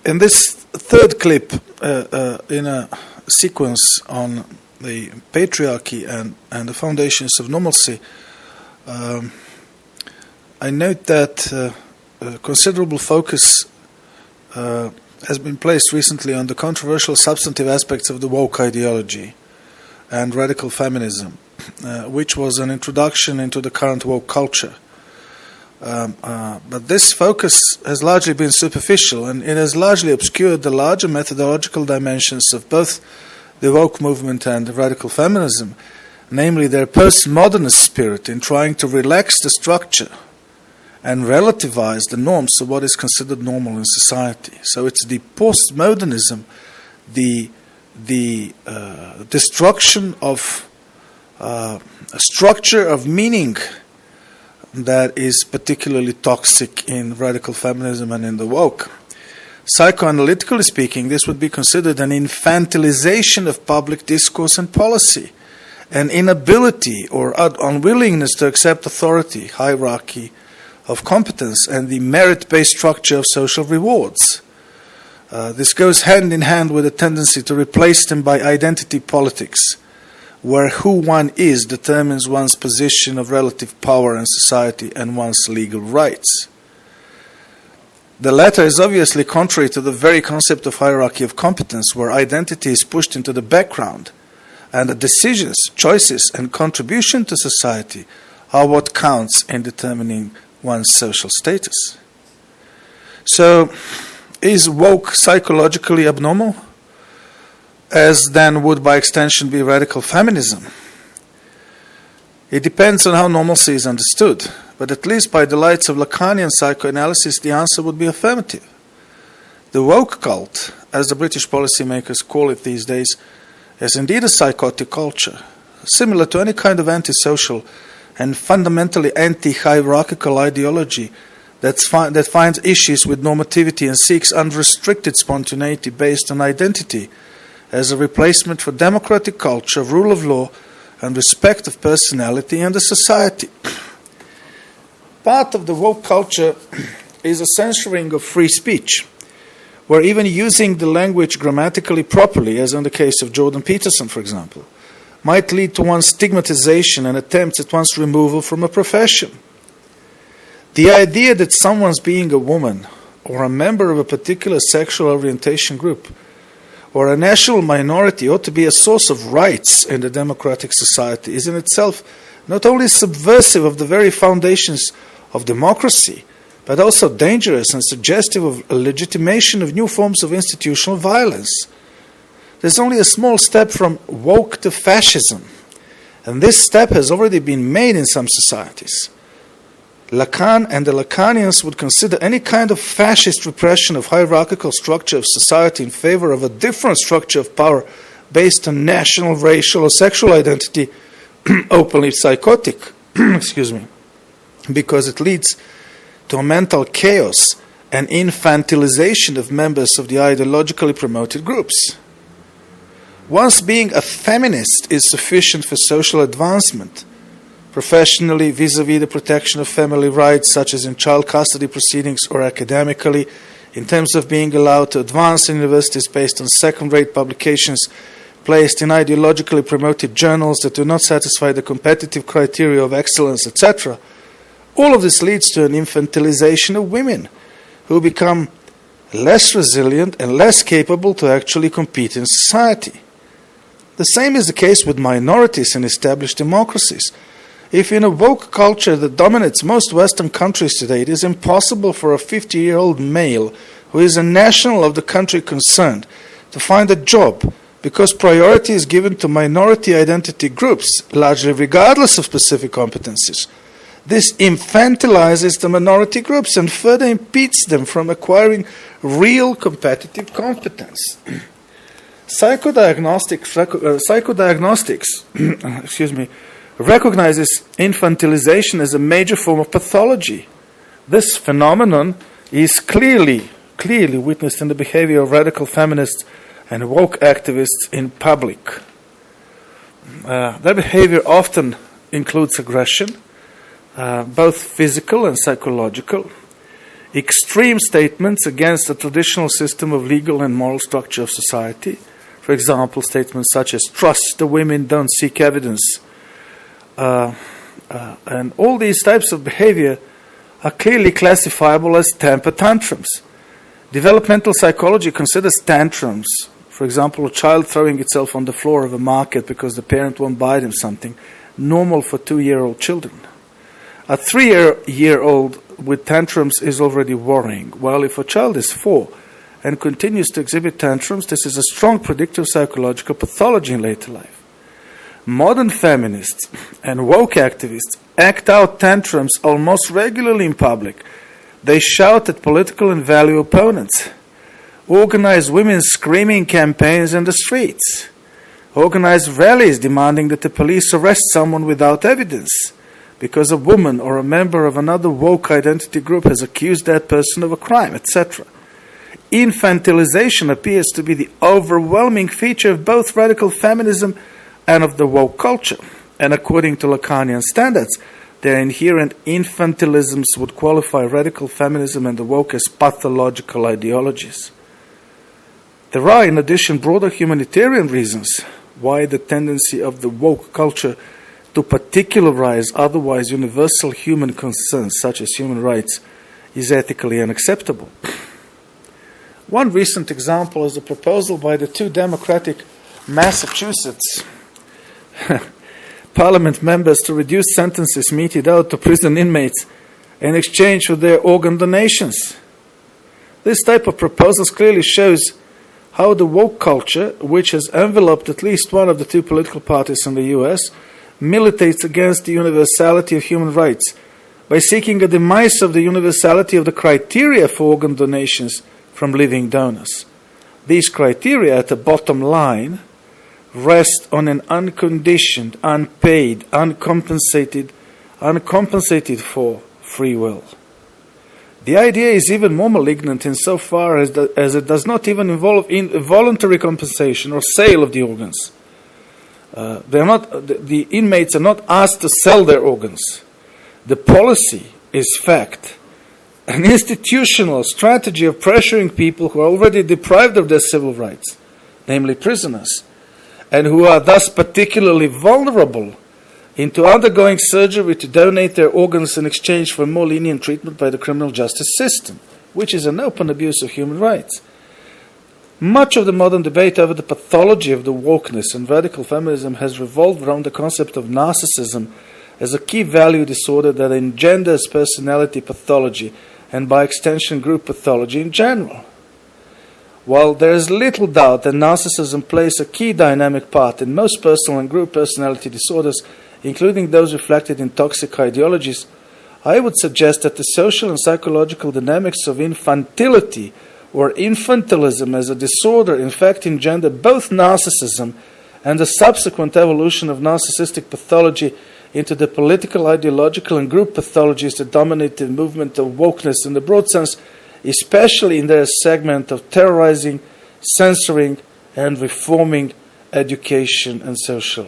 In this third clip, in a sequence on the patriarchy and the foundations of normalcy, I note that considerable focus has been placed recently on the controversial substantive aspects of the woke ideology and radical feminism, which was an introduction into the current woke culture. But this focus has largely been superficial, and it has largely obscured the larger methodological dimensions of both the woke movement and radical feminism, namely their postmodernist spirit in trying to relax the structure and relativize the norms of what is considered normal in society. So it's the postmodernism, the destruction of a structure of meaning that is particularly toxic in radical feminism and in the woke. Psychoanalytically speaking, this would be considered an infantilization of public discourse and policy, an inability or unwillingness to accept authority, hierarchy of competence, and the merit-based structure of social rewards. This goes hand in hand with a tendency to replace them by identity politics, where who one is determines one's position of relative power in society and one's legal rights. The latter is obviously contrary to the very concept of hierarchy of competence, where identity is pushed into the background, and the decisions, choices, and contribution to society are what counts in determining one's social status. So, is woke psychologically abnormal, as then would by extension be radical feminism? It depends on how normalcy is understood, but at least by the lights of Lacanian psychoanalysis the answer would be affirmative. The woke cult, as the British policymakers call it these days, is indeed a psychotic culture, similar to any kind of antisocial and fundamentally anti-hierarchical ideology that finds issues with normativity and seeks unrestricted spontaneity based on identity as a replacement for democratic culture, rule of law, and respect of personality and the society. Part of the woke culture is a censoring of free speech, where even using the language grammatically properly, as in the case of Jordan Peterson, for example, might lead to one's stigmatization and attempts at one's removal from a profession. The idea that someone's being a woman or a member of a particular sexual orientation group or a national minority ought to be a source of rights in the democratic society is in itself not only subversive of the very foundations of democracy, but also dangerous and suggestive of a legitimation of new forms of institutional violence. There's only a small step from woke to fascism, and this step has already been made in some societies. Lacan and the Lacanians would consider any kind of fascist repression of hierarchical structure of society in favor of a different structure of power based on national, racial, or sexual identity openly psychotic, because it leads to a mental chaos and infantilization of members of the ideologically promoted groups. Once being a feminist is sufficient for social advancement, professionally vis-à-vis the protection of family rights, such as in child custody proceedings, or academically, in terms of being allowed to advance in universities based on second-rate publications placed in ideologically promoted journals that do not satisfy the competitive criteria of excellence, etc., all of this leads to an infantilization of women, who become less resilient and less capable to actually compete in society. The same is the case with minorities in established democracies. If in a woke culture that dominates most Western countries today, it is impossible for a 50-year-old male who is a national of the country concerned to find a job because priority is given to minority identity groups, largely regardless of specific competencies. This infantilizes the minority groups and further impedes them from acquiring real competitive competence. Psychodiagnostics recognizes infantilization as a major form of pathology. This phenomenon is clearly witnessed in the behavior of radical feminists and woke activists in public. Their behavior often includes aggression, both physical and psychological. extreme statements against the traditional system of legal and moral structure of society. For example, statements such as trust the women, don't seek evidence. And all these types of behavior are clearly classifiable as temper tantrums. Developmental psychology considers tantrums, for example, a child throwing itself on the floor of a market because the parent won't buy them something, normal for 2-year-old children. A 3-year-old with tantrums is already worrying, while if a child is 4 and continues to exhibit tantrums, this is a strong predictor of psychological pathology in later life. Modern feminists and woke activists act out tantrums almost regularly in public. They shout at political and value opponents, organize women's screaming campaigns in the streets, organize rallies demanding that the police arrest someone without evidence because a woman or a member of another woke identity group has accused that person of a crime, etc. Infantilization appears to be the overwhelming feature of both radical feminism and of the woke culture. And according to Lacanian standards, their inherent infantilisms would qualify radical feminism and the woke as pathological ideologies. There are, in addition, broader humanitarian reasons why the tendency of the woke culture to particularize otherwise universal human concerns, such as human rights, is ethically unacceptable. One recent example is a proposal by the 2 Democratic Massachusetts Parliament members to reduce sentences meted out to prison inmates in exchange for their organ donations. This type of proposals clearly shows how the woke culture, which has enveloped at least one of the 2 political parties in the US, militates against the universality of human rights by seeking a demise of the universality of the criteria for organ donations from living donors. These criteria, at the bottom line, rest on an unconditioned, unpaid, uncompensated for free will. The idea is even more malignant insofar as it does not even involve voluntary compensation or sale of the organs. The inmates are not asked to sell their organs. The policy is fact. An institutional strategy of pressuring people who are already deprived of their civil rights, namely prisoners, and who are thus particularly vulnerable, into undergoing surgery to donate their organs in exchange for more lenient treatment by the criminal justice system, which is an open abuse of human rights. Much of the modern debate over the pathology of the wokeness and radical feminism has revolved around the concept of narcissism as a key value disorder that engenders personality pathology and by extension group pathology in general. While there is little doubt that narcissism plays a key dynamic part in most personal and group personality disorders, including those reflected in toxic ideologies, I would suggest that the social and psychological dynamics of infantility or infantilism as a disorder in fact engender both narcissism and the subsequent evolution of narcissistic pathology into the political, ideological, and group pathologies that dominate the movement of wokeness in the broad sense, especially in their segment of terrorizing, censoring, and reforming education and social